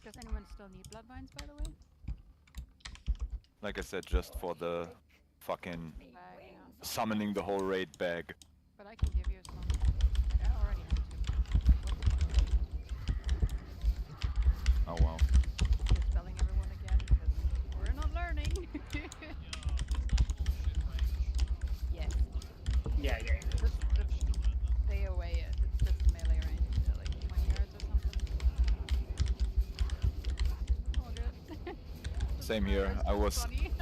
Does anyone still need bloodvines, by the way? Like I said, just for the fucking Yeah. summoning the whole raid bag. But I can give you some. Like, I already have two. Oh wow. Just spelling everyone again because we're not learning. Yes. Yeah. Just stay away. It's just melee range, like 20 yards or something. Oh, good. Same here. I was. Funny.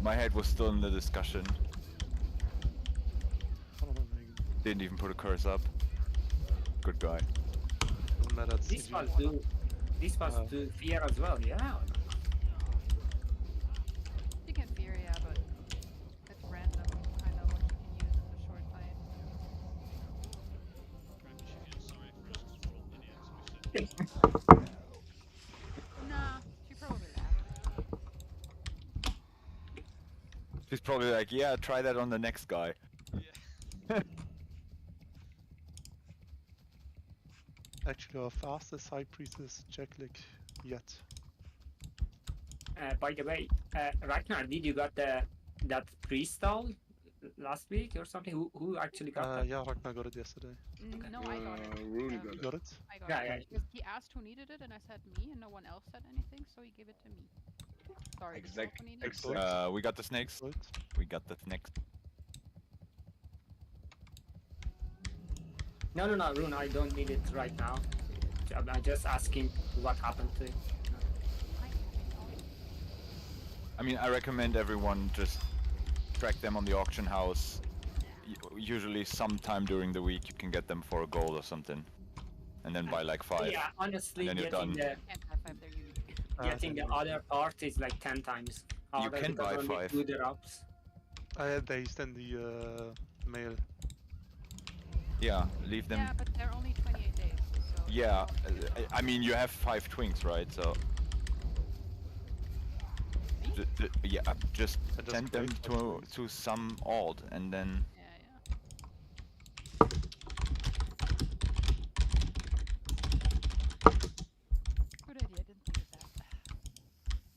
My head was still in the discussion. Allemaal wegen. Didn't even put a curse up. Good guy. Maar dat This was to fear as well, yeah. You can fear, yeah, but it's random, kind of what you can use in the short fight. Nah, she probably laughed. She's probably like, yeah, try that on the next guy. Actually our fastest high priest is Jacklick yet. By the way, Ragnar, did you got that priest stall last week or something? Who actually got that? Yeah, Ragnar got it yesterday. No, I got it. Rooney got You it. got it? I got Yeah. it. Because he asked who needed it, and I said me, and no one else said anything, so he gave it to me. Sorry, did you also need it? We got the snakes. Good. We got the snakes. No, Rune, I don't need it right now. I'm just asking what happened to it. I mean, I recommend everyone just track them on the auction house. Usually sometime during the week you can get them for a gold or something. And then buy like 5. Yeah, honestly, And then you're getting done. Can't have 5, they're unique. getting the other part is like 10 times harder. can because buy only 5. 2 drops. I had based in the mail. Yeah, leave them. Yeah, but they're only 28 days, so... Yeah, I mean you have 5 twinks, right? So yeah, just And just send them break to 5 twinks. some alt and then Yeah. Good idea, didn't think of that.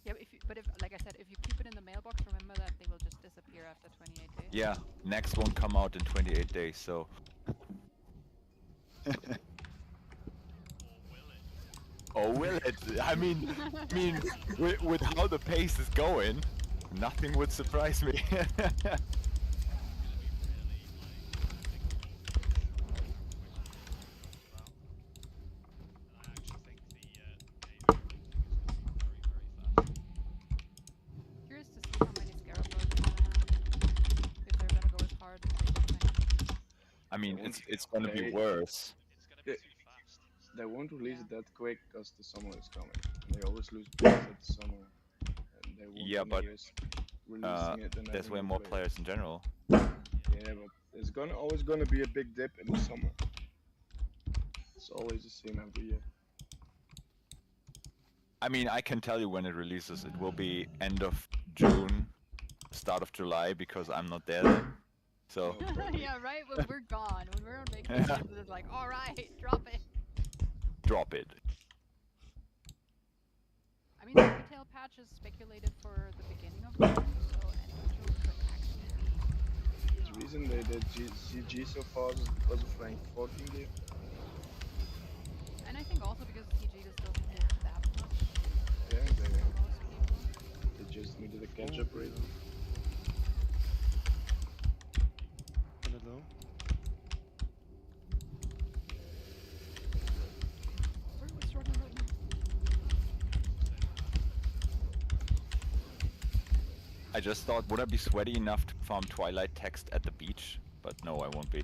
Yeah, but if, like I said, if you keep it in the mailbox, remember that they will just disappear after 28 days. yeah, next won't come out in 28 days, so or will it? I mean, with how the pace is going, nothing would surprise me. Curious to see how many Scarab Lords are gonna have. If they're gonna go as hard as they did. I mean, it's gonna be worse. They won't release it that quick because the summer is coming. And they always lose players at the summer. And they won't Yeah, but, releasing it and There's having way new more players. players in general. Yeah, but there's always gonna be a big dip in the summer. It's always the same every year. I mean, I can tell you when it releases. It will be end of June, start of July, because I'm not there then. So, Yeah, right? When we're gone, when we're on vacation, it's like, alright, drop it. drop it. I mean, the retail patch is speculated for the beginning of June, so end of June could actually be... The reason they did CG so fast is because of rank 14 game. And I think also because CG just doesn't hit that much Yeah, for most people. they just needed a catch-up rate. On it low. Where are we struggling right now? I just thought, would I be sweaty enough to farm Twilight text at the beach? But no, I won't be.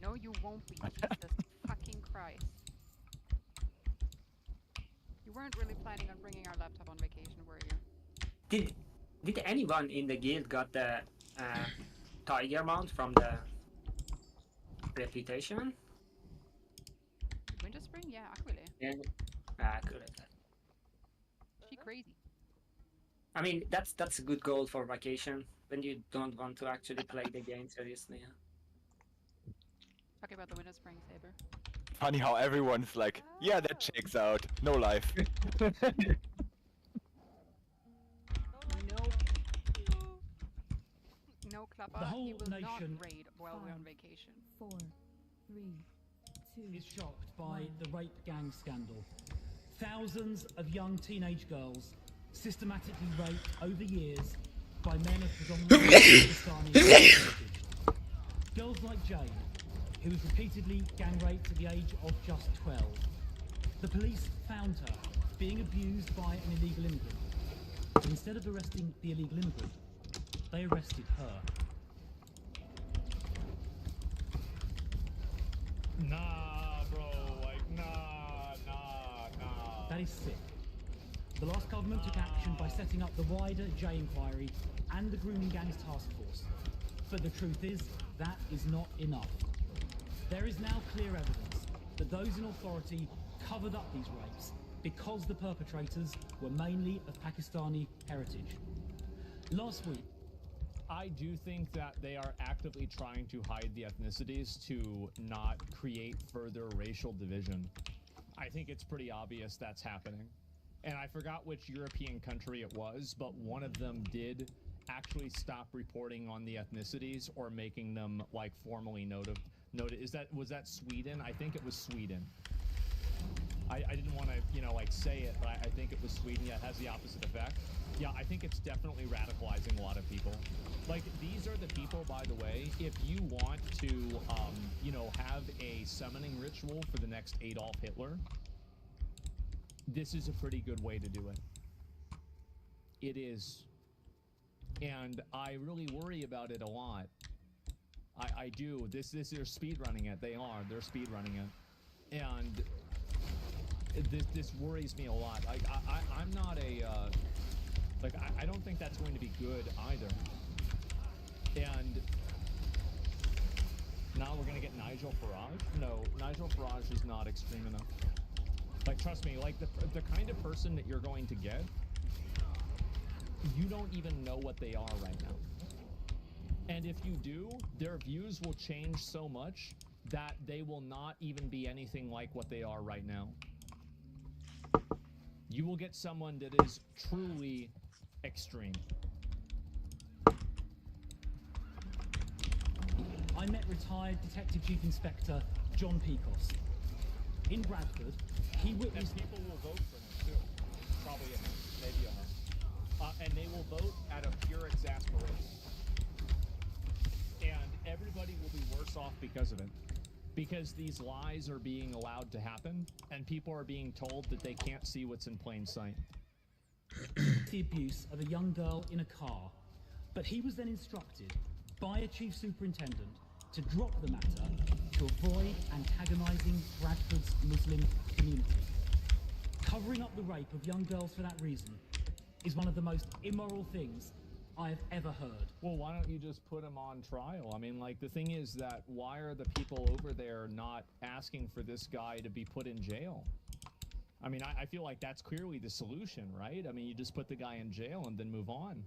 No, you won't be. Jesus fucking Christ. You weren't really planning on bringing our laptop on vacation, were you? Did anyone in the guild got the tiger mount from the reputation? Winter Spring? Yeah, Aquile. Yeah. Correct. She crazy. I mean, that's a good goal for vacation when you don't want to actually play the game seriously. Talking about the Winter Spring Saber. Funny how everyone's like, yeah, that checks out. No life. No clapper. The whole He will not nation- raid while we're on vacation. 4, 3, 2. Is shocked by the rape gang scandal. Thousands of young teenage girls systematically raped over years by men of predominantly Pakistani heritage. Girls like Jane, who was repeatedly gang raped at the age of just 12. The police found her being abused by an illegal immigrant. But instead of arresting the illegal immigrant, they arrested her. Nah, bro, like, nah. That is sick. The last government took action by setting up the wider J inquiry and the grooming gangs task force. But the truth is, that is not enough. There is now clear evidence that those in authority covered up these rapes because the perpetrators were mainly of Pakistani heritage. Last week, I do think that they are actively trying to hide the ethnicities to not create further racial division. I think it's pretty obvious that's happening. And I forgot which European country it was, but one of them did actually stop reporting on the ethnicities or making them like formally noted. Was that Sweden? I think it was Sweden. I didn't want to, like say it, but I think it was Sweden. Yeah, it has the opposite effect. Yeah, I think it's definitely radicalizing a lot of people. Like, these are the people, by the way, if you want to, have a summoning ritual for the next Adolf Hitler, this is a pretty good way to do it. It is. And I really worry about it a lot. I do. They're speedrunning it. They're speedrunning it. And this worries me a lot. Like, I'm not a, I don't think that's going to be good either. And now we're going to get Nigel Farage? No, Nigel Farage is not extreme enough. Like, trust me, like, the kind of person that you're going to get, you don't even know what they are right now. And if you do, their views will change so much that they will not even be anything like what they are right now. You will get someone that is truly extreme. I met retired Detective Chief Inspector John Pecos. In Bradford, he And witnessed... people will vote for him too. Probably a him, maybe a him. And they will vote out of pure exasperation. And everybody will be worse off because of it. Because these lies are being allowed to happen, and people are being told that they can't see what's in plain sight. the abuse of a young girl in a car, but he was then instructed by a chief superintendent to drop the matter to avoid antagonizing Bradford's Muslim community. Covering up the rape of young girls for that reason is one of the most immoral things I have ever heard. Well, why don't you just put him on trial? I mean, like, the thing is that why are the people over there not asking for this guy to be put in jail? I mean, I feel like that's clearly the solution, right? I mean, you just put the guy in jail and then move on.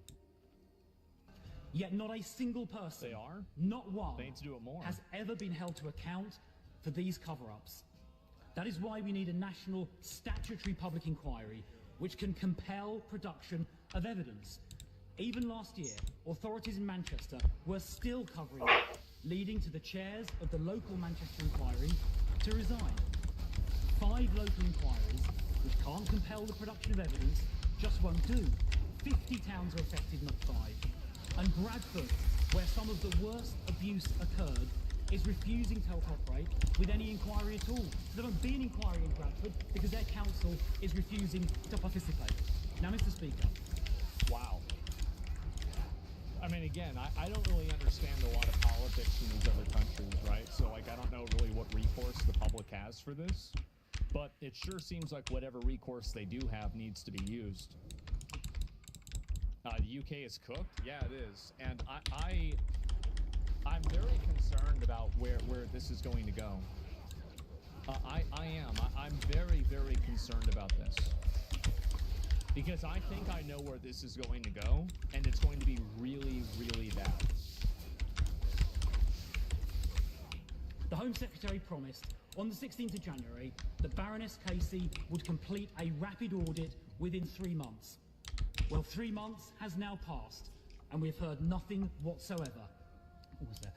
Yet not a single person, They are? not one, They need to do it more. has ever been held to account for these cover-ups. That is why we need a national statutory public inquiry which can compel production of evidence. Even last year, authorities in Manchester were still covering it, leading to the chairs of the local Manchester inquiry to resign. 5 local inquiries, which can't compel the production of evidence, just won't do. 50 towns are affected, not 5. And Bradford, where some of the worst abuse occurred, is refusing to cooperate with any inquiry at all. There won't be an inquiry in Bradford because their council is refusing to participate. Now, Mr. Speaker. Wow. I mean, again, I don't really understand a lot of politics in these other countries, right? So, like, I don't know really what recourse the public has for this. But it sure seems like whatever recourse they do have needs to be used. The UK is cooked? Yeah, it is. And I'm very concerned about where this is going to go. I am. I'm very, very concerned about this. Because I think I know where this is going to go, and it's going to be really, really bad. The Home Secretary promised On the 16th of January, the Baroness Casey would complete a rapid audit within 3 months. Well, 3 months has now passed, and we've heard nothing whatsoever. What was there?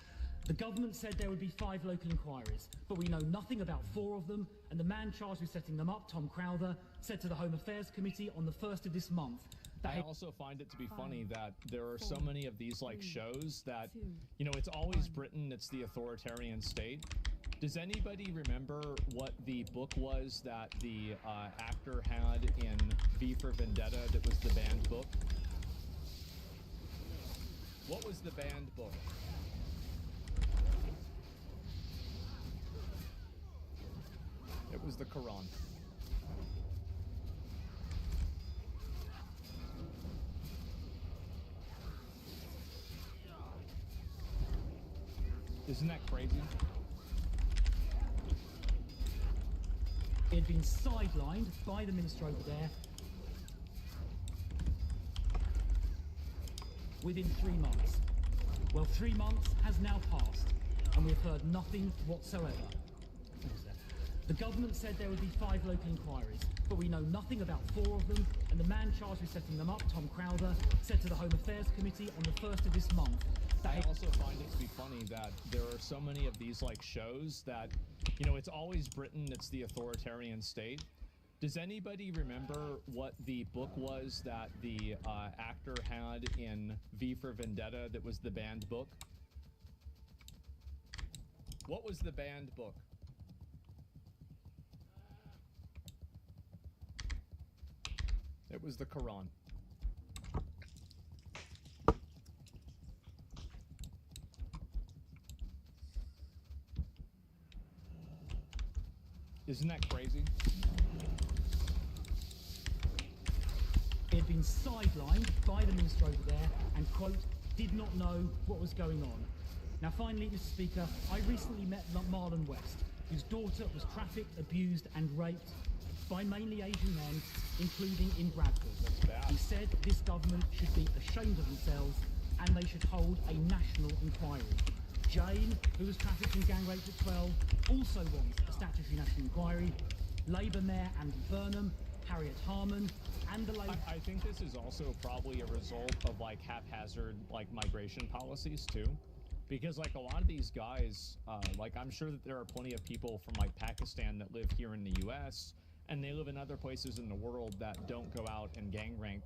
The government said there would be 5 local inquiries, but we know nothing about 4 of them, and the man charged with setting them up, Tom Crowther, said to the Home Affairs Committee on the 1st of this month that I also find it to be funny that there are so many of these like shows that, you know, it's always Britain, it's the authoritarian state. Does anybody remember what the book was that the actor had in V for Vendetta that was the banned book? What was the banned book? It was the Quran. Isn't that crazy? he had been sidelined by the minister over there within 3 months. Well, 3 months has now passed, and we've heard nothing whatsoever. The government said there would be 5 local inquiries, but we know nothing about 4 of them, and the man charged with setting them up, Tom Crowther, said to the Home Affairs Committee on the 1st of this month that I also find it to be funny that there are so many of these like shows that, you know, it's always Britain, it's the authoritarian state. Does anybody remember what the book was that the actor had in V for Vendetta that was the banned book? What was the banned book? It was the Quran. Isn't that crazy? he had been sidelined by the minister over there and, quote, did not know what was going on. Now, finally, Mr. Speaker, I recently met Marlon West, whose daughter was trafficked, abused, and raped by mainly Asian men, including in Bradford. He said this government should be ashamed of themselves and they should hold a national inquiry. Jane, who was trafficked and gang raped at 12, also wants a statutory national inquiry. Labour Mayor Andy Burnham, Harriet Harman, and the Labour... I think this is also probably a result of like haphazard like migration policies too. Because like a lot of these guys, like I'm sure that there are plenty of people from like Pakistan that live here in the US and they live in other places in the world that don't go out and gang rape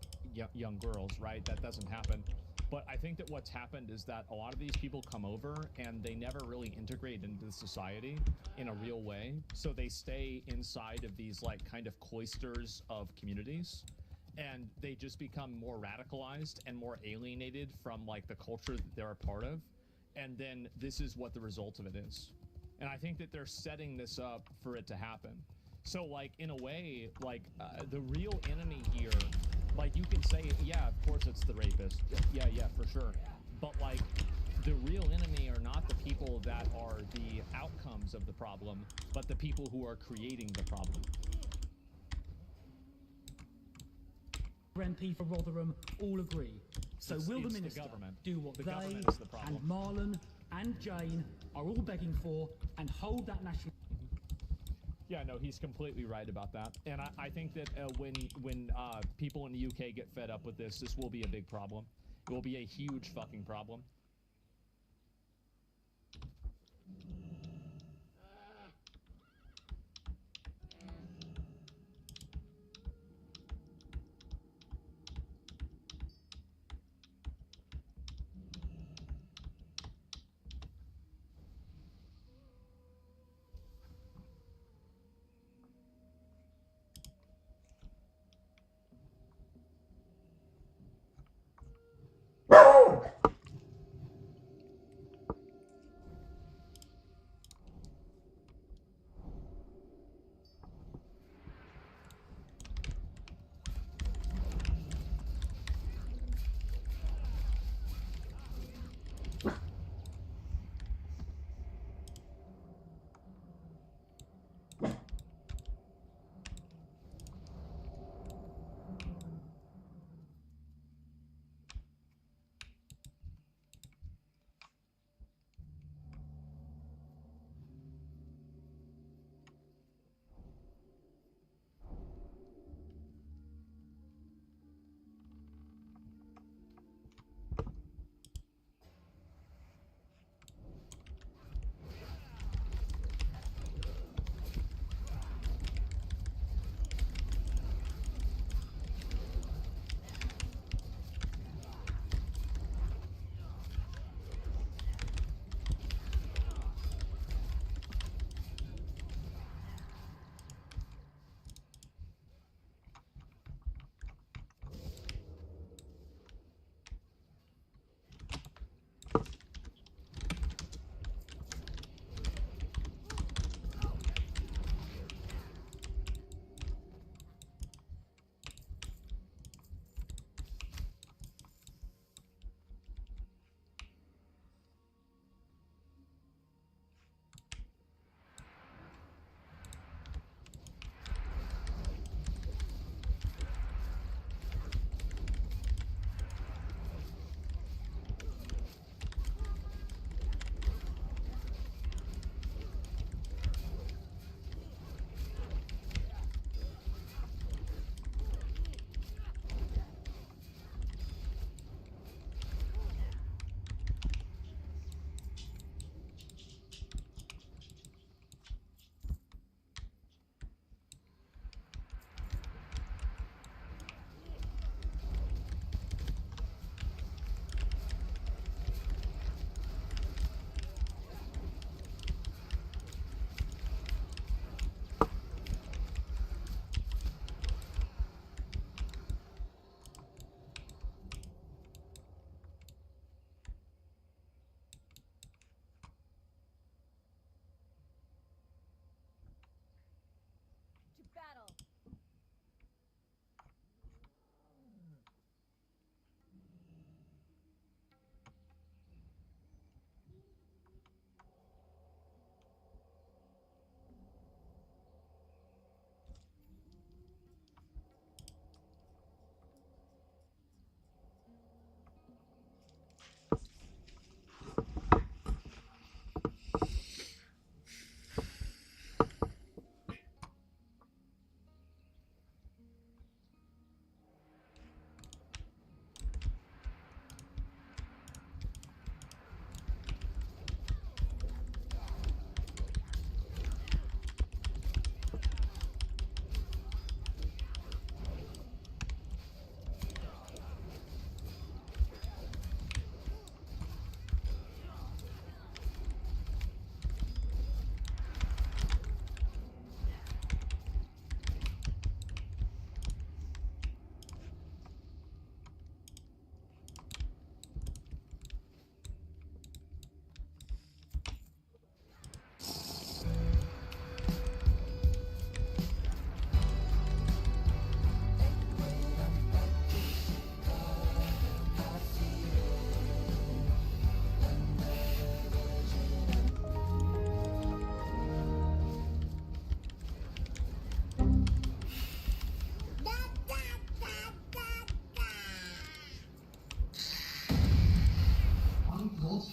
young girls, right? That doesn't happen. But I think that what's happened is that a lot of these people come over and they never really integrate into society in a real way. So they stay inside of these like kind of cloisters of communities and they just become more radicalized and more alienated from like the culture that they're a part of. And then this is what the result of it is. And I think that they're setting this up for it to happen. So like in a way, like the real enemy here, like you can say, yeah, of course it's the rapist. Yeah, for sure. But like the real enemy are not the people that are the outcomes of the problem, but the people who are creating the problem. MP for Rotherham all agree. So will the minister do what they and Marlon and Jane are all begging for and hold that national... Yeah, no, he's completely right about that. And I think that when people in the UK get fed up with this, this will be a big problem. It will be a huge fucking problem.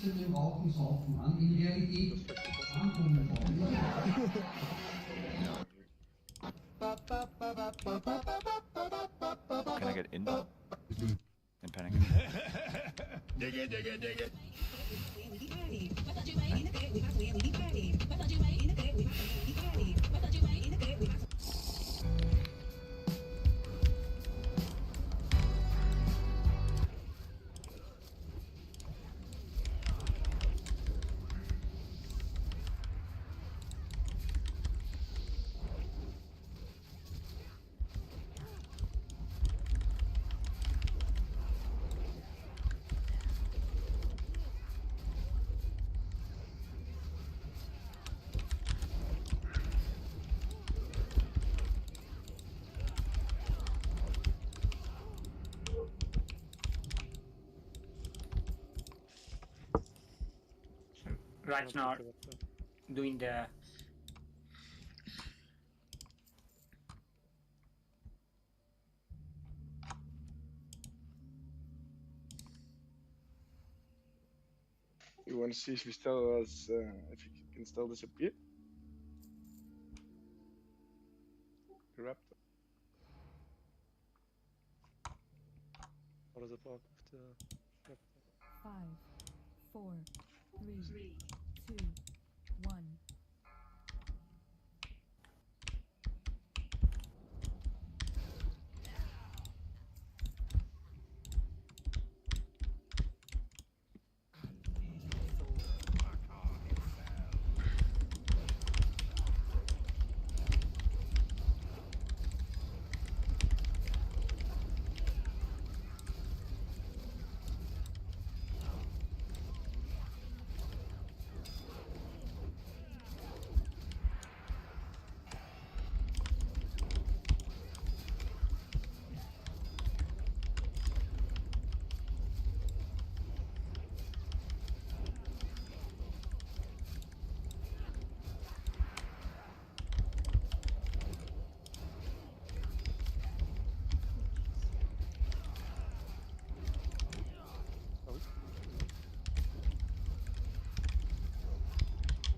Erwachsene rauchen, saufen an. In Realität ankommen wollen. Can I get in? In panic. Dig it, dig it, dig it. Right now, doing the You want to see if he still has, if he can still disappear? The raptor. What is the block of the... 5, 4, 3, 2, 1.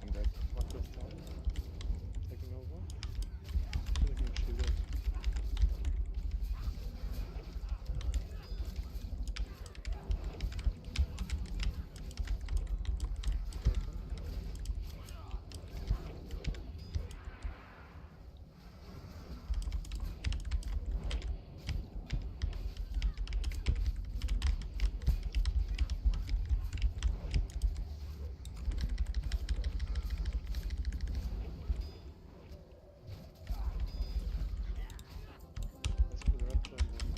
I'm dead. Marco's down. Taking over. Taking a shield out. Let's put the raptor in there.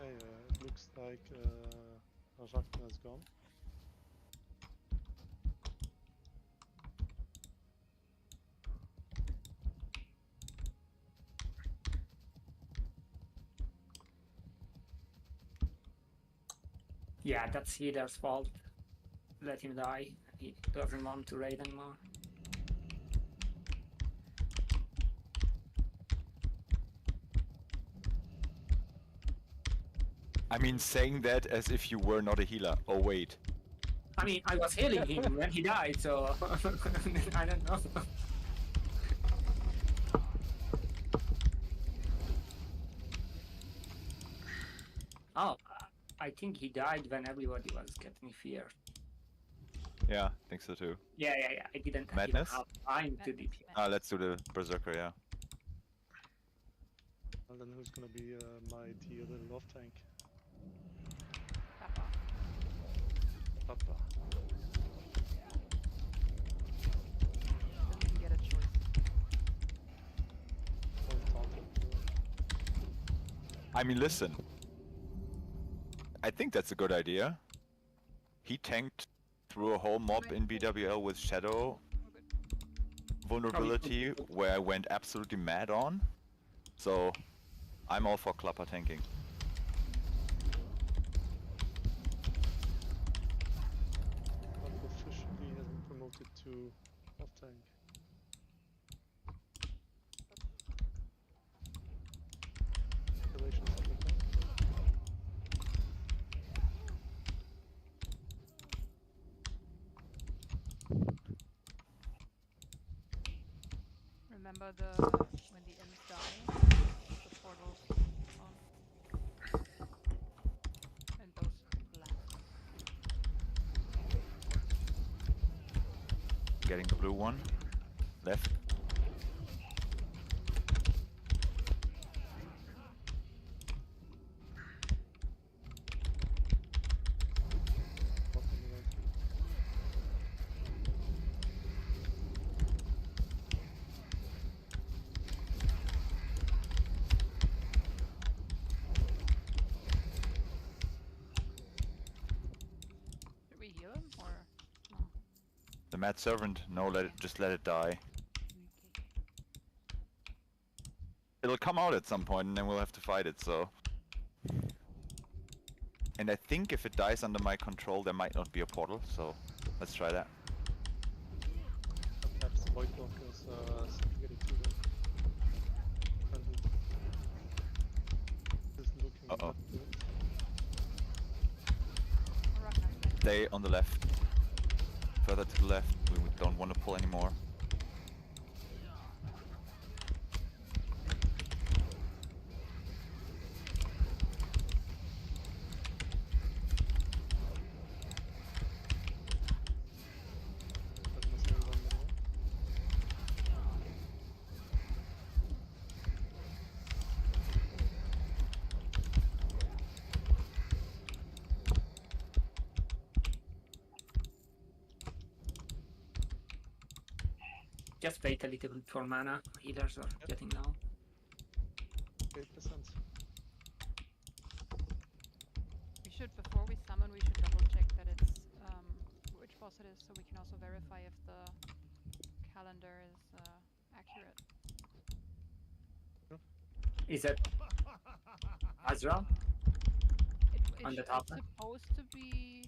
Okay, it looks like Rajak is gone. yeah, that's Healer's fault. Let him die. He doesn't want to raid anymore. I mean, saying that as if you were not a healer. Oh wait. I mean, I was healing him when he died, so I don't know. Oh, I think he died when everybody was getting feared. Yeah, I think so too. Yeah. I didn't even Madness? have time to Madness, DP. Let's do the berserker. Yeah. Well, then who's gonna be my tier little off tank? Papa. Papa. Doesn't even get a choice. I mean, listen. I think that's a good idea. He tanked through a whole mob in BWL with Shadow vulnerability, where I went absolutely mad on. So, I'm all for Klapper tanking. Officially has been promoted to off tank. Congratulations on the tank. Remember when the ends die, the portals on, and those last. Getting the blue one. Left. Off on the right. Should we heal him or no? The Mad Servant. No, just let it die. Okay. It'll come out at some point and then we'll have to fight it, so... And I think if it dies under my control, there might not be a portal, so let's try that. Perhaps the void blockers getting to them. Friendly. Is looking Uh-oh. not good. Rock knight. Stay on the left. Further to the left. We don't want to pull anymore. That must be 1 minute. Just wait a little bit for mana. Healers are getting low. 8%. We should, before we summon, we should double check that it's which boss it is, so we can also verify if the calendar is accurate. Is it Azra? It On the sh- top it's one? supposed to be.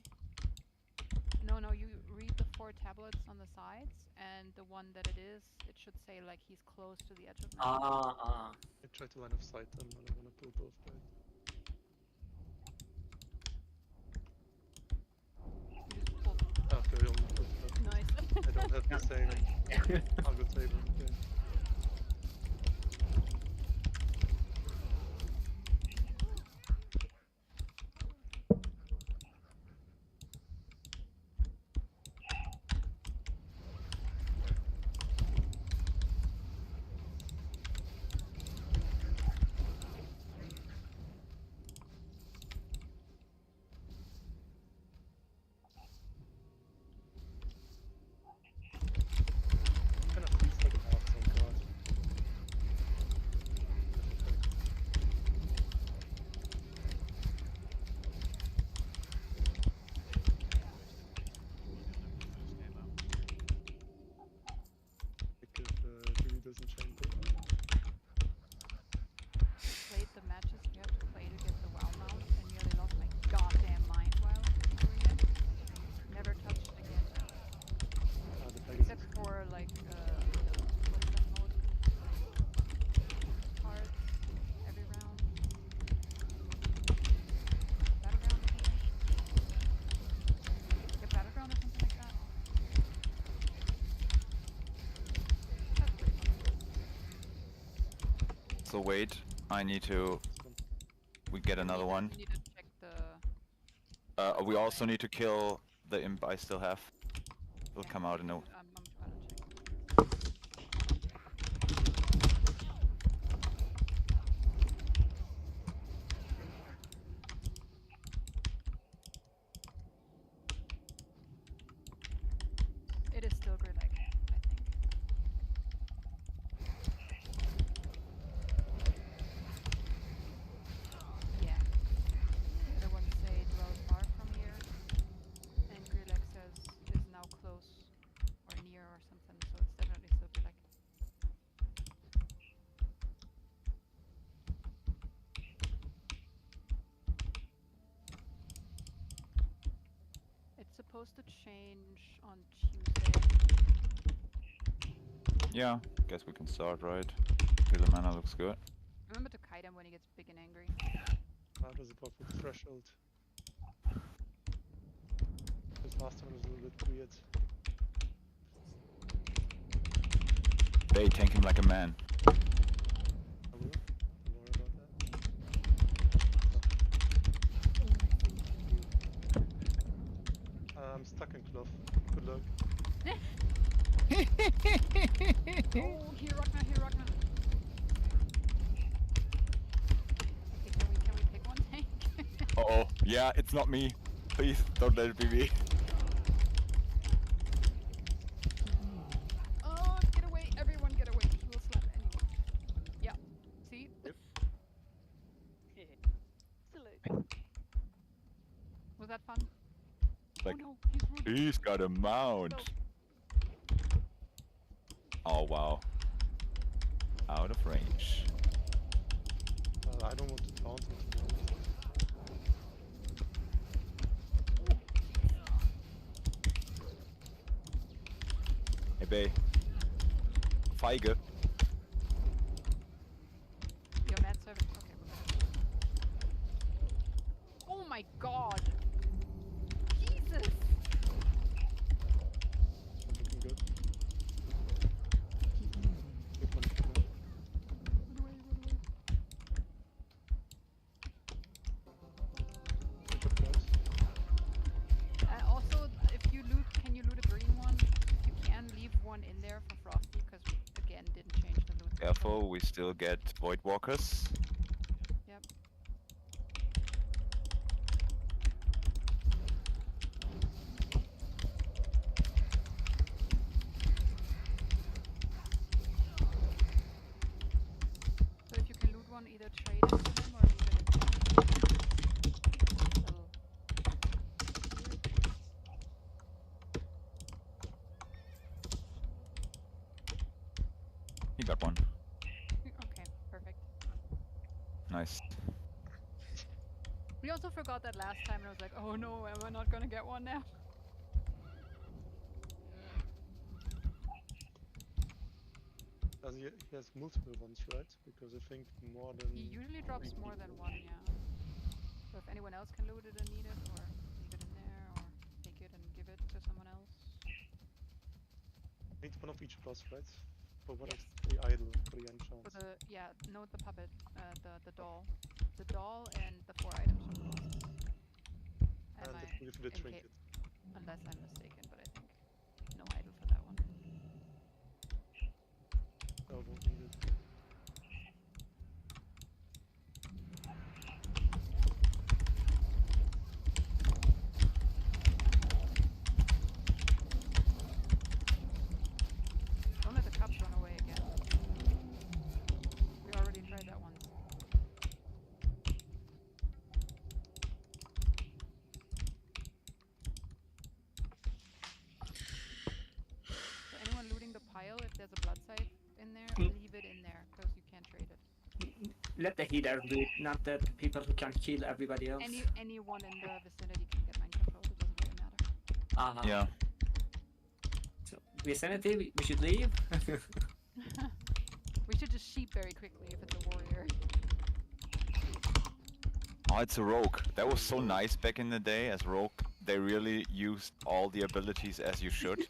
No, you read the 4 tablets on the sides, and the one that it should say like he's close to the edge of map. Ah. I try to line of sight them and I want to pull both back. You just pulled. Okay, we only put that. Nice. I don't have the same algo table. Okay. Kind of feels like an outside card. Like if Julie doesn't change it. Played the matches you have to play to get the WoW mount, and nearly lost my goddamn mind while doing it. Never touched again. The Pegasus. Except for like what is that mode? Cards every round. Battleground or something? Yeah, Battleground or something like that. That's pretty fun. So wait, I need to... We get another one. You need to check the. We also need to kill the imp I still have. It'll come out in a... I'm trying to check. It is still Gridek, I think. supposed to change on Tuesday. Yeah, guess we can start, right? The mana looks good. Remember to kite him when he gets big and angry. How does it work with threshold? This last time was a little bit weird. They tank him like a man. I will. Don't worry about that. I'm stuck in cloth. Good luck. Oh, here, Ragnar, here, Ragnar. Okay, can we pick one tank? Uh-oh. Yeah, it's not me. Please, don't let it be me. Oh, get away, everyone get away. He will slap anyone. Yeah, see? Yep. Silly. Was that fun? Like, oh no, he's rude. he's got a mount. No. Oh wow. Out of range. I don't want to taunt him, to be honest. Hey Bay. Feige. Your mad servant. Okay, we're good. Oh my god! Jesus! Looking good. Keep moving. Good one. Run away, run away. Good close. Also, if you loot, can you loot a green one? If you can, leave one in there for Frosty, because we, again, didn't change the loot. Careful, we still get Void Walkers. Yep. So if you can loot one, either trade it to them or leave it in there. Little- He got one. Okay, perfect. Nice. We also forgot that last time and I was like, oh no, am I not gonna get one now? He has multiple ones, right? Because I think more than... He usually drops three more than people. one, yeah. So if anyone else can loot it and need it, or leave it in there, or take it and give it to someone else. Need one of each plus, right? For what Yes. is the idol for the enchant? For the, yeah, no, the puppet, the doll. The doll and the 4 items from the bosses. Am I, With the in ca- trinket. unless I'm mistaken, but I think no idol for that one. Oh, won't need it. Don't let the cups run away again. We already tried that once. So anyone looting the pile, if there's a blood scythe in there, leave it in there, because you can't trade it. Let the healer do it, not the people who can kill everybody else. Anyone in the vicinity can get mind control, it doesn't really matter. Yeah. So, vicinity, we should leave. We should just sheep very quickly if it's a warrior. Oh, it's a rogue. That was so nice back in the day as rogue. They really used all the abilities as you should.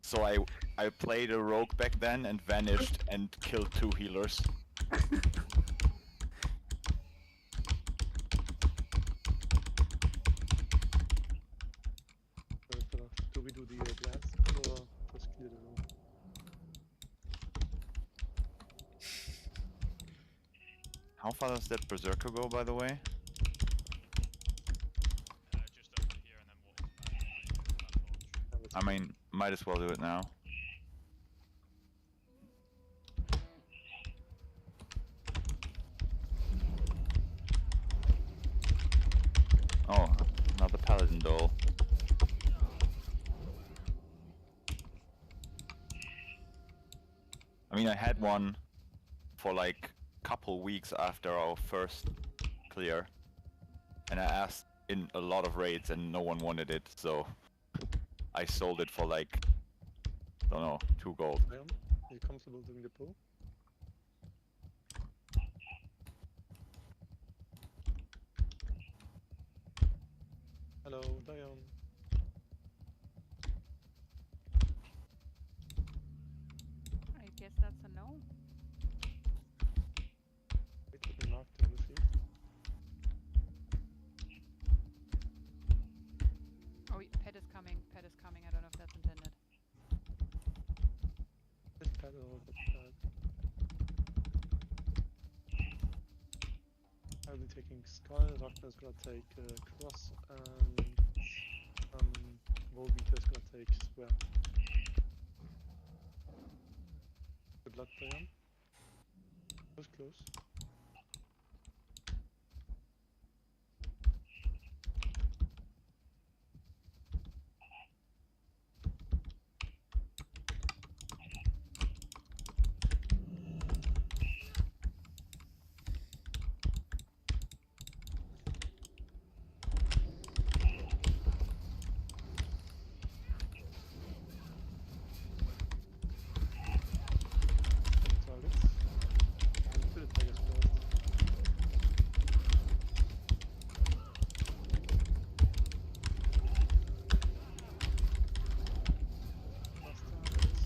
So I played a rogue back then and vanished and killed 2 healers. Do we do the blast or just clear the room? How far does that berserker go, by the way? Just over here and then walk back. I mean, might as well do it now. Oh, another paladin doll. I mean, I had one for like couple weeks after our first clear, and I asked in a lot of raids and no one wanted it, so I sold it for like, don't know, 2 gold. Dion, are you comfortable doing the pull? Hello, Dion. I guess that's a no. Wait, let me mark the blue field. Oh, pet is coming. Pet is coming. I don't know if that's intended. This pedal, but I'll be taking Skull, Ragna's gonna take Cross, and Volbeater's gonna take Square. Good luck, Dion. Close, close. Targets. And fill the tigers first. Last targets.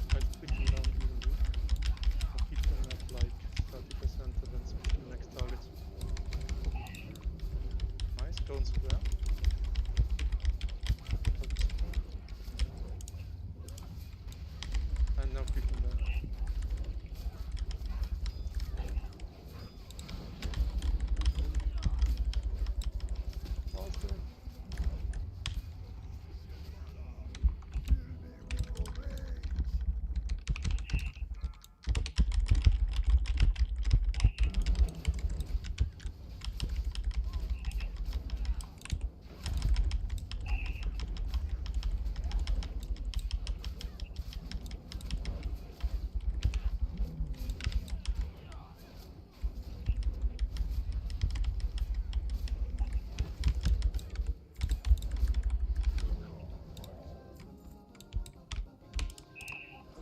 Quite quickly down evenly. So keep them at like 30% and then switch to the next target. Nice, don't square. Focus. And now keep them there. Awesome.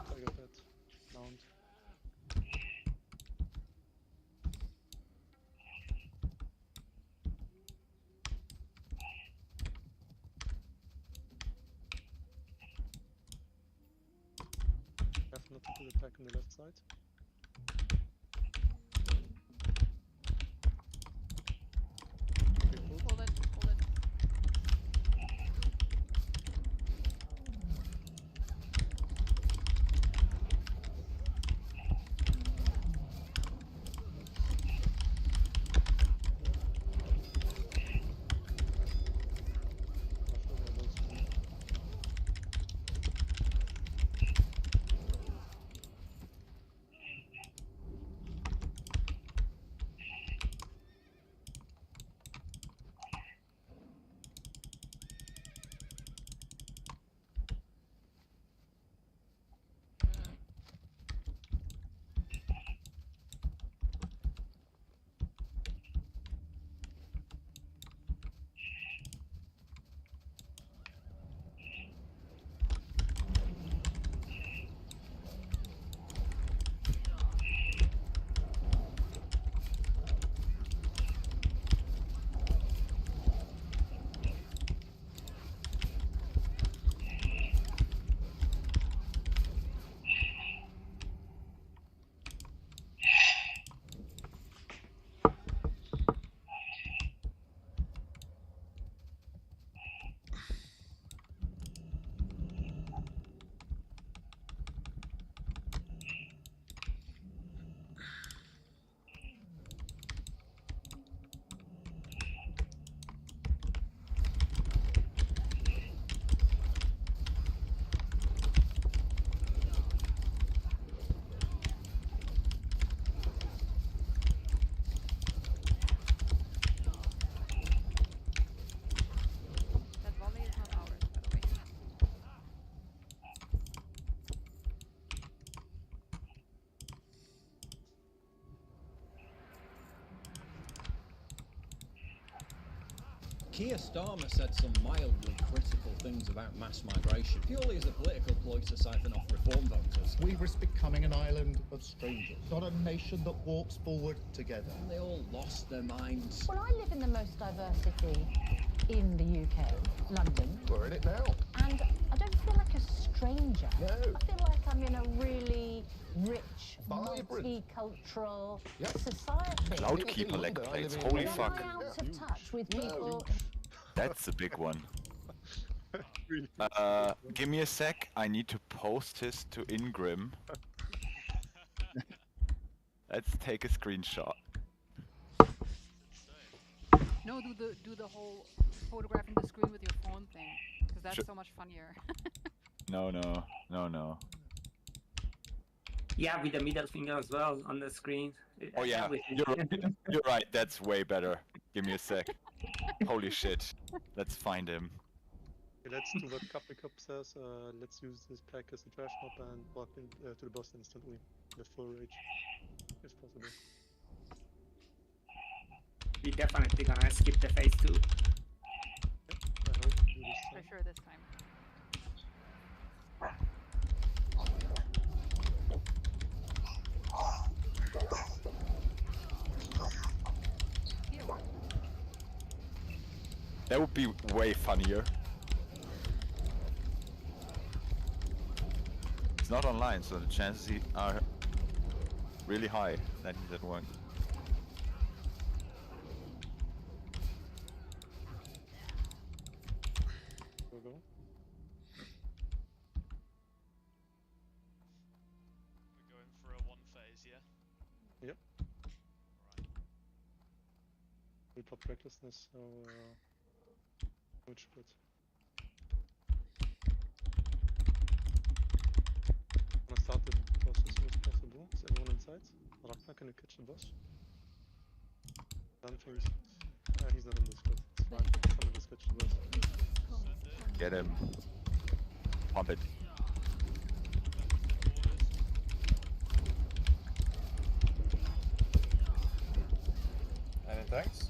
Tiger pet. Mount. Have not to put it back on the left side. Okay, pull. Hold it. Hold it. After they're both small. That volley is not ours, by the way. Keir Starmer said some mildly critical things about mass migration purely as a political ploy to siphon off reform voters. We risk becoming an island of strangers, not a nation that walks forward together. And they all lost their minds. Well, I live in the most diversity in the UK, London. We're in it now. And I don't feel like a stranger. No. I feel like I'm in a really rich, Vibrant. multicultural society. Cloudkeeper leg plates, holy Am fuck. I out of touch with people? That's the big one. Give me a sec, I need to post this to Ingrim. Let's take a screenshot. No, do the whole photographing the screen with your phone thing, because that's so much funnier. No. Yeah, with the middle finger as well on the screen. Oh yeah, you're right, that's way better. Give me a sec. Holy shit. Let's find him. Okay, let's do what Capricop says. Let's use this pack as a trash mob and walk into the boss instantly with full rage, if possible. We're definitely gonna skip the phase 2. I hope you do this For time. sure this time. That would be way funnier. It's not online, so the chances are really high that he's at work. Go. We're going for a 1 phase, yeah? Yep. Alright. We pop recklessness, so which split. I'm gonna start the boss as soon as possible. Is everyone inside? Ragnar, can you catch the boss? Something's... he's not in this squad. It's fine. Someone just catch the boss. Get him. Pump it. Any thanks?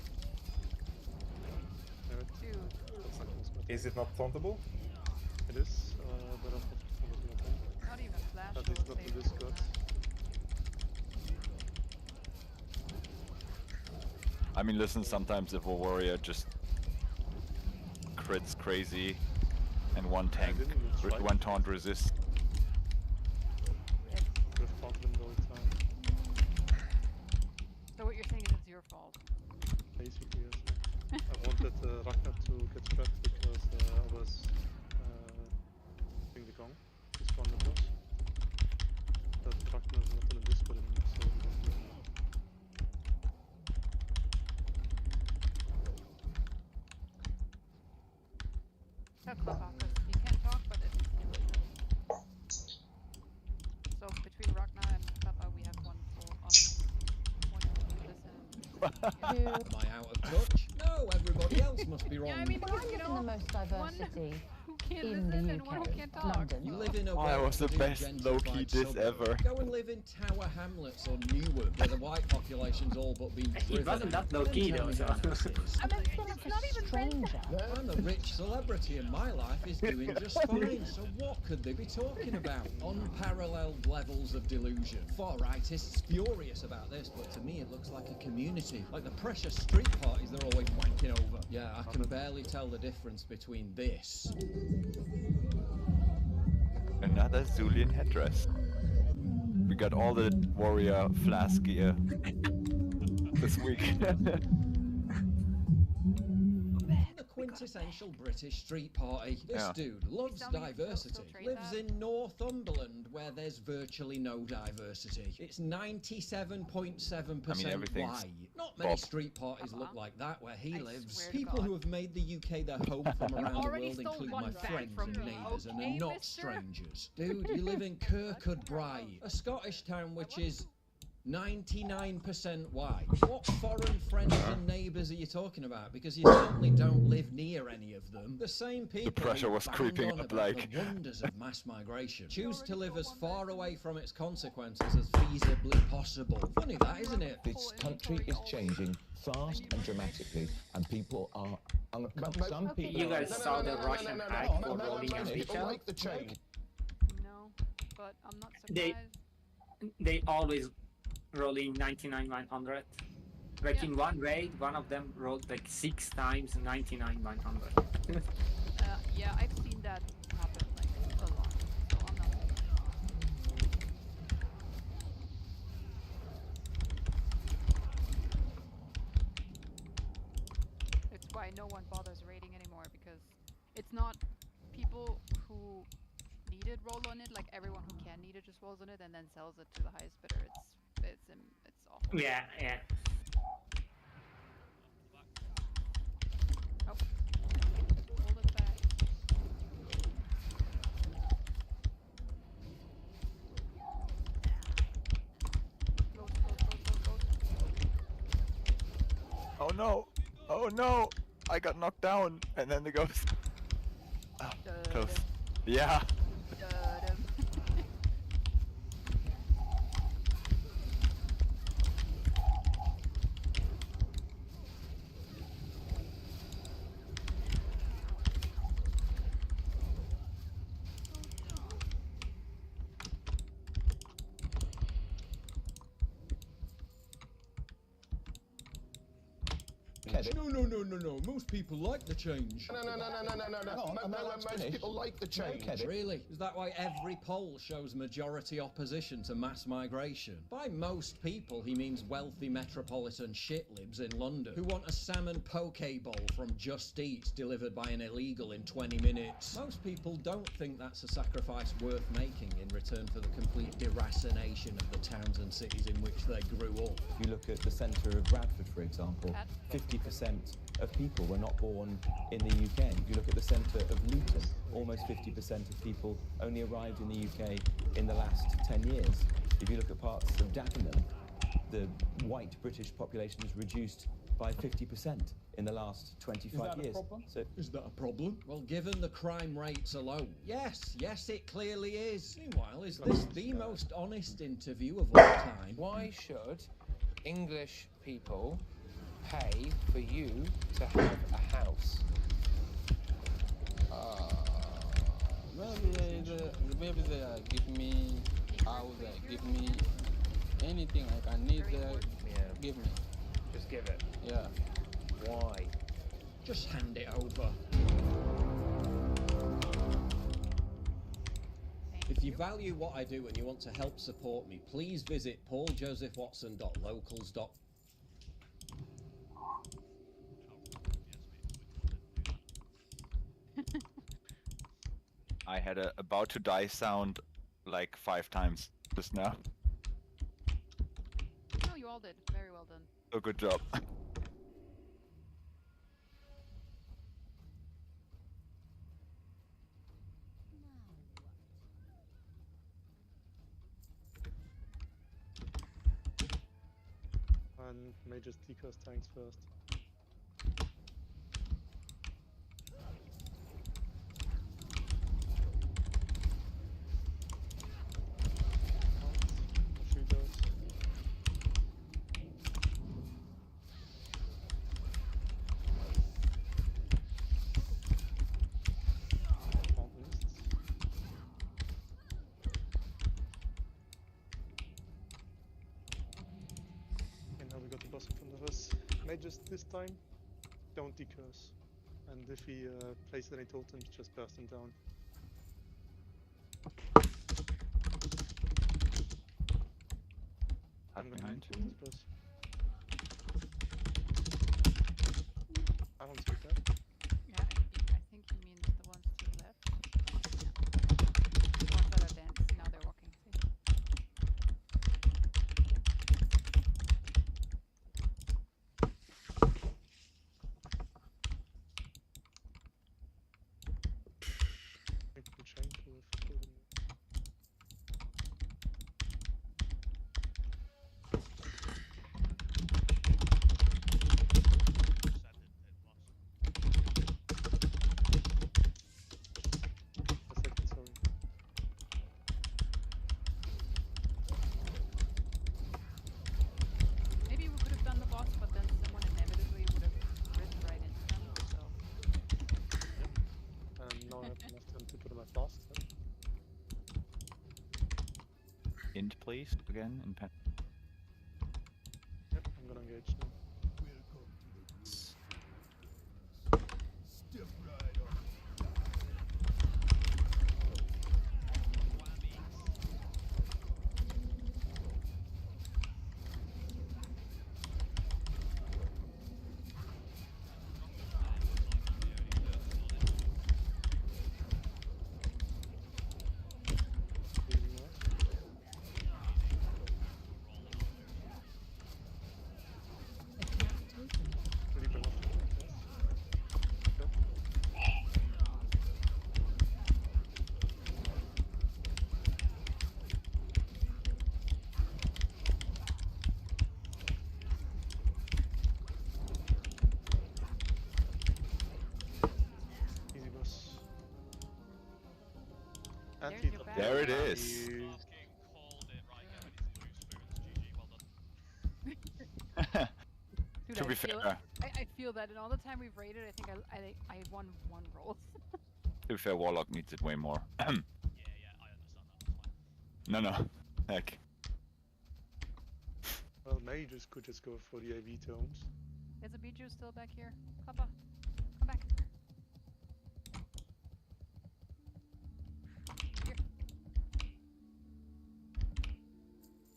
Dude. Is it not tauntable? It is, but unfortunately not. Not even flash. At least not in this squad. I mean, listen, sometimes if a warrior just crits crazy and one tank, one taunt resists. We've taunted him the whole time. So what you're saying is it's your fault. Basically, yes. I wanted Ragnar to get trapped because I was doing the gong to spawn the boss. But Ragnar is not in the Discord anymore, so we don't do it. So Klappa, because he can't talk, but at least he listens. So between Ragnar and Klappa, we have one full option. One who listen. Am I out of touch? No, everybody else must be wrong. Yeah, I mean, Well, I because, you live in the know, most one diversity who can't in listen the and one who UK, can't talk. London. You live in a Oh, that was the best well-to-do low-key diss gentrified ever. suburb. Go and live in Tower Hamlets or Newark, where the white population's all but been It driven wasn't that out. low Then key tell though, me so. how nice it is. I don't feel like a stranger. I'm a rich celebrity and my life is doing just fine, so what could they be talking about? Unparalleled levels of delusion. Far-rightists furious about this, but to me it looks like a community. Like the precious street parties they're always wanking over. Yeah, I can barely tell the difference between this. Another Zulian headdress. We got all the warrior flask gear this week. The quintessential British street party. This Yeah. dude loves tell me you still diversity. trade Lives that? in Northumberland, where there's virtually no diversity. It's 97.7% I mean, everything's white. Not many Bob. street parties look like that where he I lives. swear to People God. who have made the UK their home from around the already world stole include one my back friends from and me, neighbours and okay, are not mister? strangers. Dude, you live in Kirkcudbright, a Scottish town which is 99% white. What foreign friends and neighbours are you talking about? Because you certainly don't live near any of them. The same people pressure who was bang creeping on up about like- the wonders of mass migration choose to live as far away from its consequences as feasibly possible. Funny that, isn't it? This country is changing fast and dramatically, and people are some people. You guys saw the Russian hack for rolling a veto? Like the change. No, but I'm not They surprised. they always rolling 99-100. Like in one raid, one of them rolled like 6 times 99-100. Yeah, I've seen that happen like a lot, so I'm not. It's why no one bothers raiding anymore, because it's not people who need it roll on it. Like everyone who can need it just rolls on it and then sells it to the highest bidder. It's awful. Yeah. Oh, hold it back. Oh no! Oh no! I got knocked down, and then the ghost. Ah, close. Yeah. No. Most people like the change. No. Most people like the change. Really? Is that why every poll shows majority opposition to mass migration? By most people, he means wealthy metropolitan shitlibs in London who want a salmon poke bowl from Just Eat delivered by an illegal in 20 minutes. Most people don't think that's a sacrifice worth making in return for the complete deracination of the towns and cities in which they grew up. If you look at the centre of Bradford, for example, 50% of people were not born in the UK. If you look at the centre of Luton, almost 50% of people only arrived in the UK in the last 10 years. If you look at parts of Dagenham, the white British population has reduced by 50% in the last 25 years. So, is that a problem? Well, given the crime rates alone, yes, it clearly is. Meanwhile, is this the most honest interview of all time? Why should English people pay for you to have a house? Maybe they give me house, give me anything I can need. Give me. Just give it. Yeah. Why? Just hand it over. If you value what I do and you want to help support me, please visit pauljosephwatson.locals.com. I had a about to die sound like 5 times just now. No, you all did. Very well done. So good job. And may just decurse tanks first. Just this time, don't decurse, and if he places any totems, just burst them down. Behind. I don't see that. Yeah, I think he means the ones to the left. The ones that are dancing, now they're walking. See? now I have enough time to put in my flask. Int, please, again, in pen. Yep, I'm gonna engage now. Step right on. There it is. Dude, To be feel fair, I feel that in all the time we've raided, I think I won 1 roll. to be fair, Warlock needs it way more. Yeah, I understand that. No, heck. Well, mages could just go for the AV tomes. Is a Bijou still back here? Papa, come back. Here.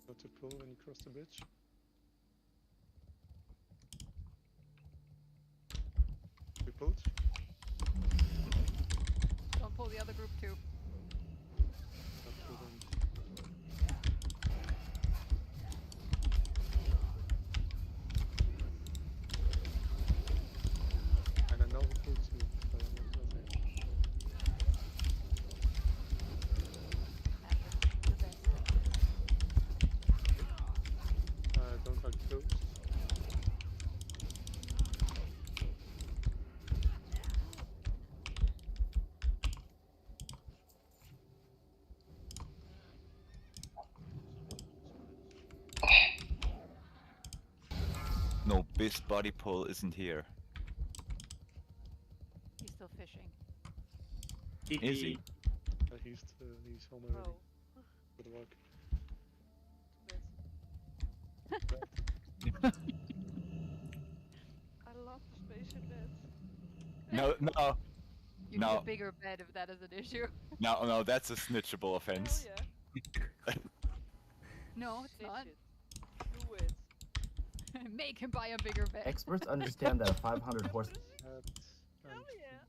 Not to pull when you cross the bridge. We pulled. Don't pull the other group too. And I know we pulled too, but I'm not there. I don't like ghosts. No, Biss body pull isn't here. He's still fishing. Is he? He's home already. Good work. I love the spaceship beds. No. You need a bigger bed if that is an issue. No, that's a snitchable offense. No, it's not. Do it. Make him buy a bigger bed. Experts understand that a 500 horse Hell yeah.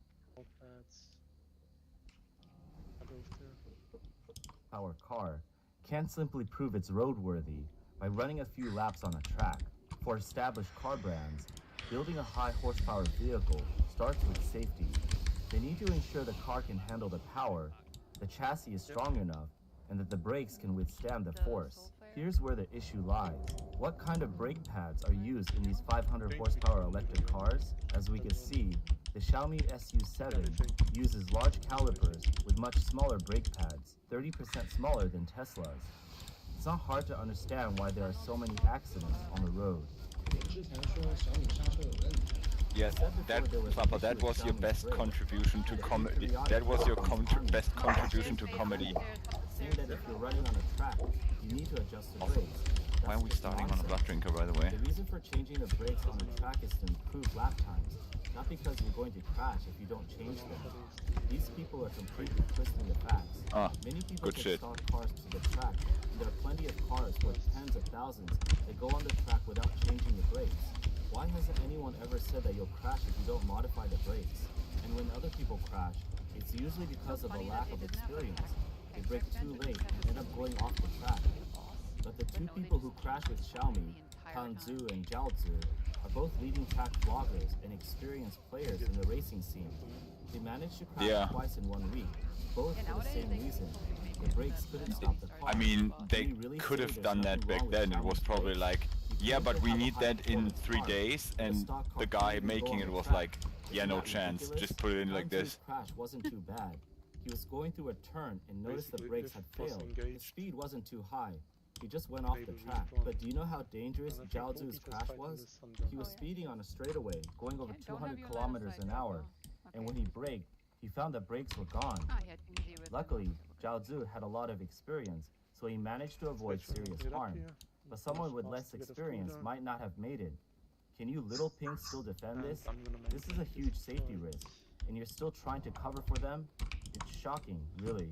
power car can't simply prove it's roadworthy by running a few laps on a track. For established car brands, building a high horsepower vehicle starts with safety. They need to ensure the car can handle the power, the chassis is strong enough, and that the brakes can withstand the force. Here's where the issue lies. What kind of brake pads are used in these 500 horsepower electric cars? As we can see, the Xiaomi SU7 uses large calipers with much smaller brake pads, 30% smaller than Tesla's. It's not hard to understand why there are so many accidents on the road. Yes, Papa, that was your best contribution to comedy. That was your best contribution to comedy. Saying that if you're running on a track, you need to adjust the brakes. Why are we starting on a blood drinker, by the way? The reason for changing the brakes on the track is to improve lap times, not because you're going to crash if you don't change them. These people are completely twisting the facts. Many people can start cars to the track, and there are plenty of cars worth tens of thousands that go on the track without changing the brakes. Why hasn't anyone ever said that you'll crash if you don't modify the brakes? And when other people crash, it's usually because of a lack of experience. They brake too late and end up going off the track. But the two people who crashed with Xiaomi, Han Zhu and Zhao Zhu, are both leading track vloggers and experienced players in the racing scene. They managed to crash twice in 1 week, both for the same reason. The brakes couldn't stop the car. I mean, they could have done that back then. It was probably like, yeah, but we need that in 3 days, and the guy making it was like, yeah, no chance, just put it in like this. Crash wasn't too bad. He was going through a turn and noticed the brakes had failed. His speed wasn't too high. He just went off the track. But do you know how dangerous Zhao Zhu's crash was? He was speeding on a straightaway, going over 200 kilometers an hour, and when he braked, He found that brakes were gone. Ah, he had easy with Luckily, Zhao Zhu had a lot of experience, so he managed to avoid serious harm. But someone with less experience might not have made it. Can you little pinks still defend this? This is a huge safety risk, and you're still trying to cover for them? It's shocking, really.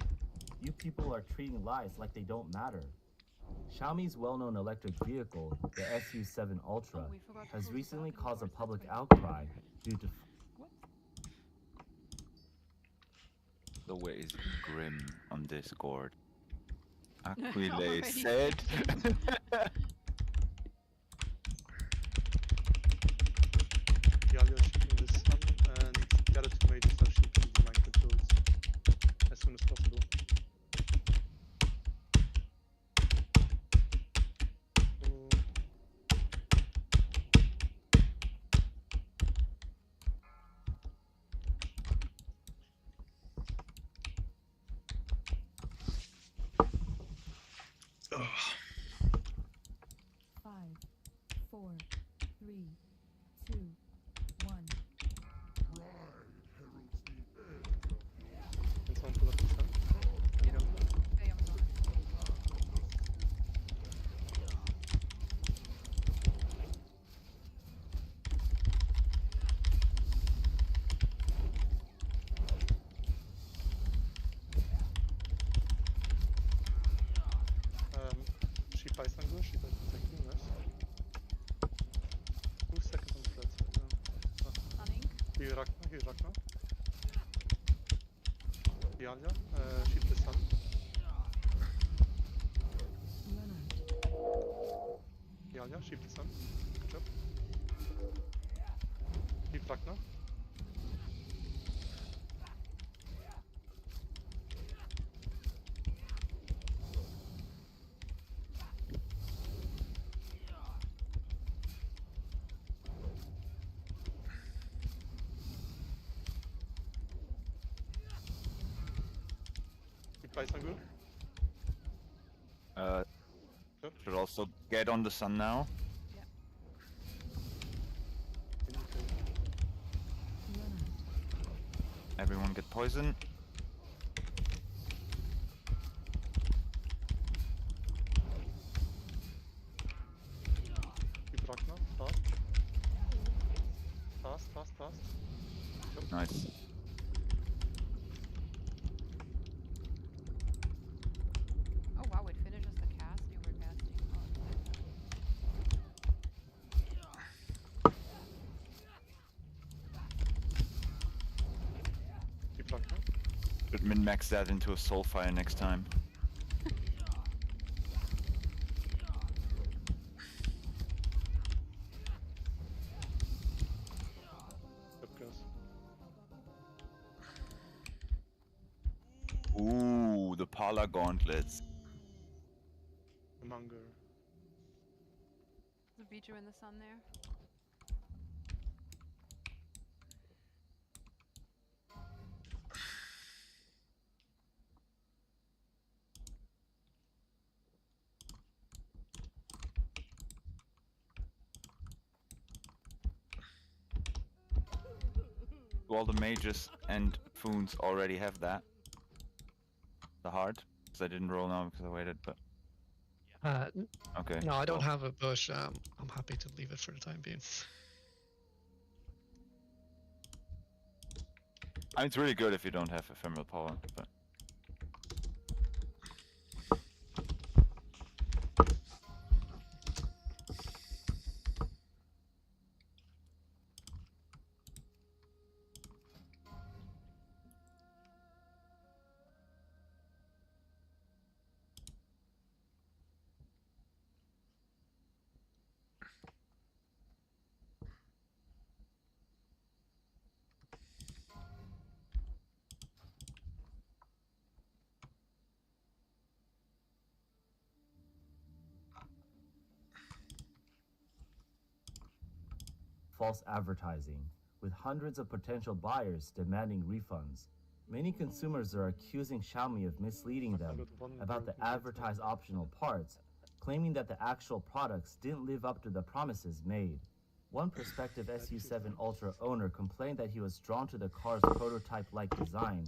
You people are treating lives like they don't matter. Xiaomi's well-known electric vehicle, the SU7 Ultra, has recently caused a public outcry due to... The way is grim on Discord. Aquile said. Galio shooting the sun, and the other two mages are shooting the mind controls as soon as possible. Five, four, three, two, one. Can someone pull up the sun? Yep. Okay, I'm sorry. She fights Angle, she does protecting, nice. Who's second on the threat right now? Stunning. Here's Ragnar. Dialia, shoot the sun. Dialia, shoot the sun. Good job. Keep Ragnar. Good. Should also get on the sun now. Yeah. Everyone get poison. Keep Ragnar, fast. Yep. Nice. Oh wow, it finishes the cast you were casting. Keep Ragnar. Should min-max that into a soulfire next time. Ooh, the Pala gauntlets. Monger. The Bijou in the sun there. Do all the mages and Foons already have that? The heart? Because I didn't roll now because I waited, but... Okay. No, I don't cool. have it, but I'm happy to leave it for the time being. I mean, it's really good if you don't have ephemeral power, but... false advertising, with hundreds of potential buyers demanding refunds. Many consumers are accusing Xiaomi of misleading them about the advertised optional parts, claiming that the actual products didn't live up to the promises made. One prospective SU7 Ultra owner complained that he was drawn to the car's prototype-like design,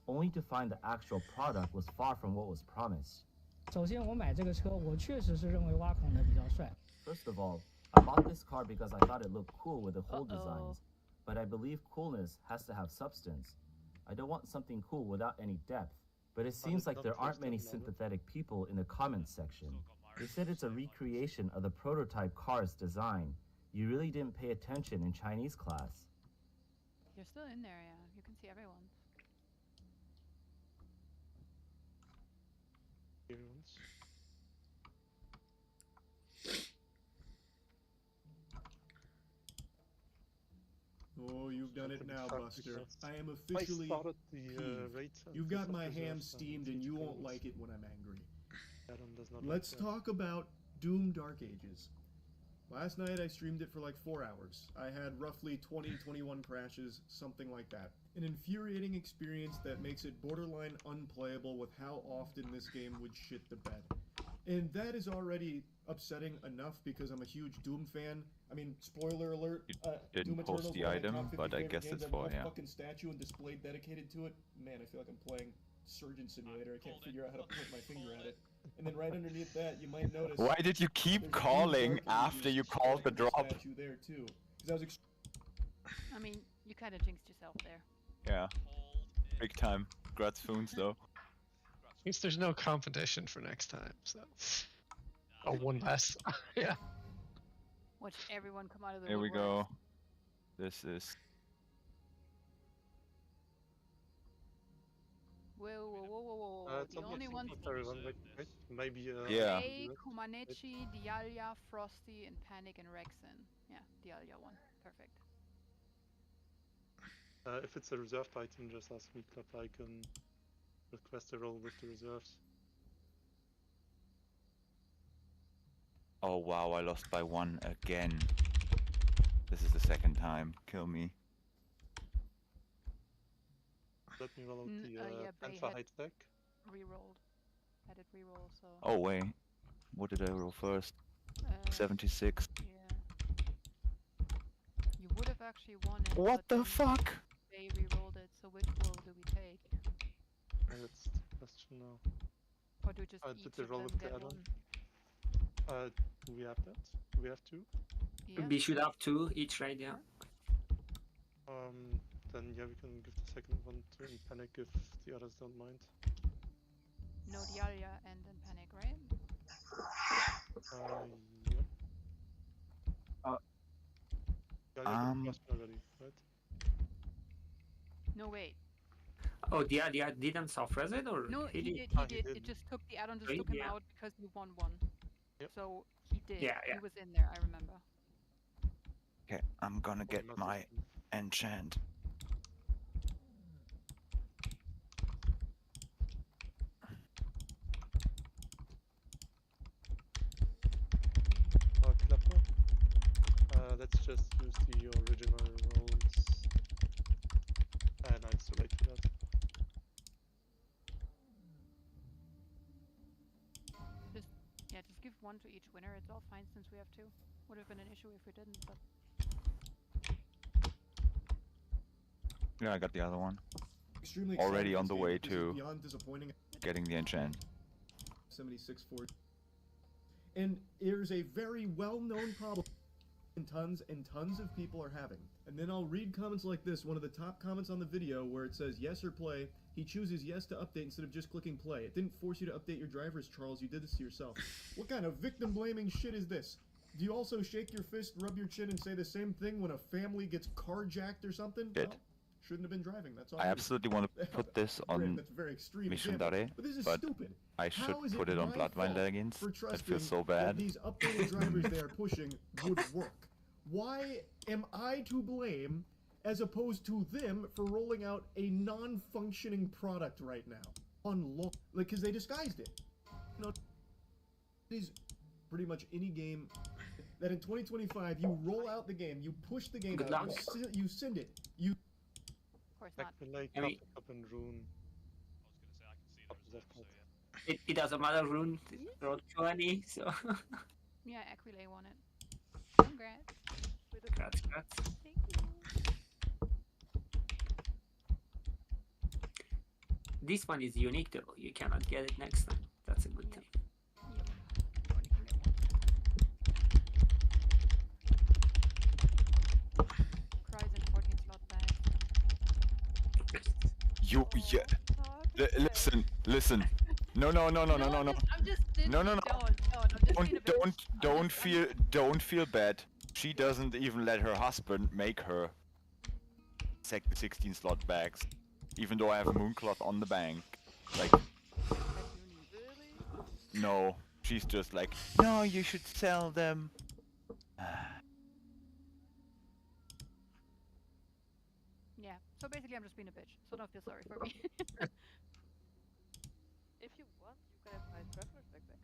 only to find the actual product was far from what was promised. 首先，我买这个车，我确实是认为挖孔的比较帅。 First of all, I bought this car because I thought it looked cool with the hole designs, but I believe coolness has to have substance. I don't want something cool without any depth, but it seems like there aren't many sympathetic people in the comments section. They said it's a recreation of the prototype car's design. You really didn't pay attention in Chinese class. You're still in there, yeah. You can see everyone. Oh, you've done it now, Buster. I am officially peeved. You've got my ham steamed and you won't like it when I'm angry. Let's talk about Doom Dark Ages. Last night I streamed it for like 4 hours. I had roughly 21 crashes, something like that. An infuriating experience that makes it borderline unplayable with how often this game would shit the bed. And that is already upsetting enough because I'm a huge Doom fan. I mean, spoiler alert, Didn't Doom post Eternal's the one of my item, top 50 but I favorite guess games. it's I have a for, whole yeah. fucking statue and display dedicated to it. Man, I feel like I'm playing Surgeon Simulator. I can't figure out how to point my finger at it. And then right underneath that, you might notice... Why did you keep calling after you called the drop? Statue there too. 'Cause I was I mean, you kind of jinxed yourself there. Yeah. Big time. Grats Foons though. At least there's no competition for next time, so. Oh, one less. Yeah. Watch everyone come out of the Here we woodwork. go. This is... Whoa. The only ones... Maybe... Yeah. Ray, Kumanechi, Dialya, Frosty, and Panic and Rexen. Yeah, Dialya won. Perfect. If it's a reserved item, just ask me, Club. I can request a roll with the reserves. Oh wow, I lost by 1 again. This is the second time. Kill me. Let me roll out the yeah, Bay Alpha had Height deck. Rerolled. Had it reroll, so... Oh wait. What did I roll first? 76. Yeah. You would have actually won it. What but the fuck? They rerolled it, so which roll do we take? That's the question now. Or do just each did they of roll them with the get add-on? one? Do we have that? Do we have 2? Yeah. We should have 2 each, right? Yeah. Then yeah, we can give the second one to Panic if the others don't mind. No Dialya and then Panic, right? Yep. Already, right? No, wait. Oh, Dia didn't soft-res it, or No, he did. Ah, He he did. It did. just took the add-on, just Right, took him yeah. out because you won 1. Yep. So he did. Yeah. He was in there. I remember. Okay, I'm gonna get not my this enchant. Clapper. Let's just use the original rolls. No, it's too late for that. Just give 1 to each winner. It's all fine since we have 2. Would have been an issue if we didn't, but... Yeah, I got the other one. extremely Already excited on for the this way game. This is to beyond disappointing. getting the enchant. 76-4. And there's a very well-known problem and tons of people are having. And then I'll read comments like this, one of the top comments on the video where it says yes or play. He chooses yes to update instead of just clicking play. It didn't force you to update your drivers, Charles. You did this to yourself. What kind of victim-blaming shit is this? Do you also shake your fist, rub your chin, and say the same thing when a family gets carjacked or something? Did. Well, shouldn't have been driving. That's all. I absolutely want to put this on That's a very extreme Mission example, Dare, but this is but stupid. I should How is put it on my Bloodwine fault Legends. for That trusting feels so that bad. these updated drivers they are pushing would work? Why am I to blame as opposed to them for rolling out a non-functioning product right now? Like, because they disguised it. You know, it is pretty much any game that in 2025 you roll out the game, you push the game Good out, luck. you send it, you... Of course not. I mean- Up and Rune. I was gonna say, I can see those as well, so yeah. It doesn't matter, Rune rolled 20, so... Yeah, Aquile won it. Congrats. We Congrats, congrats. Thank you. This one is unique though. You cannot get it next time. That's a good thing. Cries in 14 slot bag. You, yeah. Listen. No. I'm just No. I'm just being a bitch. Don't feel bad. She doesn't even let her husband make her 16 slot bags, even though I have a mooncloth on the bank. Like, no, she's just like, no, you should sell them. Yeah, so basically I'm just being a bitch, so don't feel sorry for me. If you want, you can have my traveler's backpack.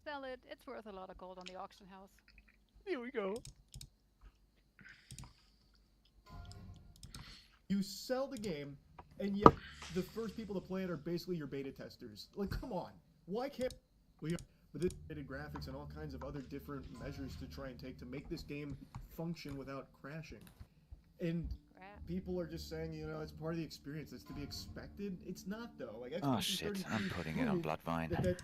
Sell it, it's worth a lot of gold on the auction house. Here we go. You sell the game, and yet the first people to play it are basically your beta testers. Like, come on. Why can't we have with graphics and all kinds of other different measures to try and take to make this game function without crashing? And people are just saying, you know, it's part of the experience. It's to be expected. It's not, though. Like, Oh shit, I'm putting it on Bloodvine. That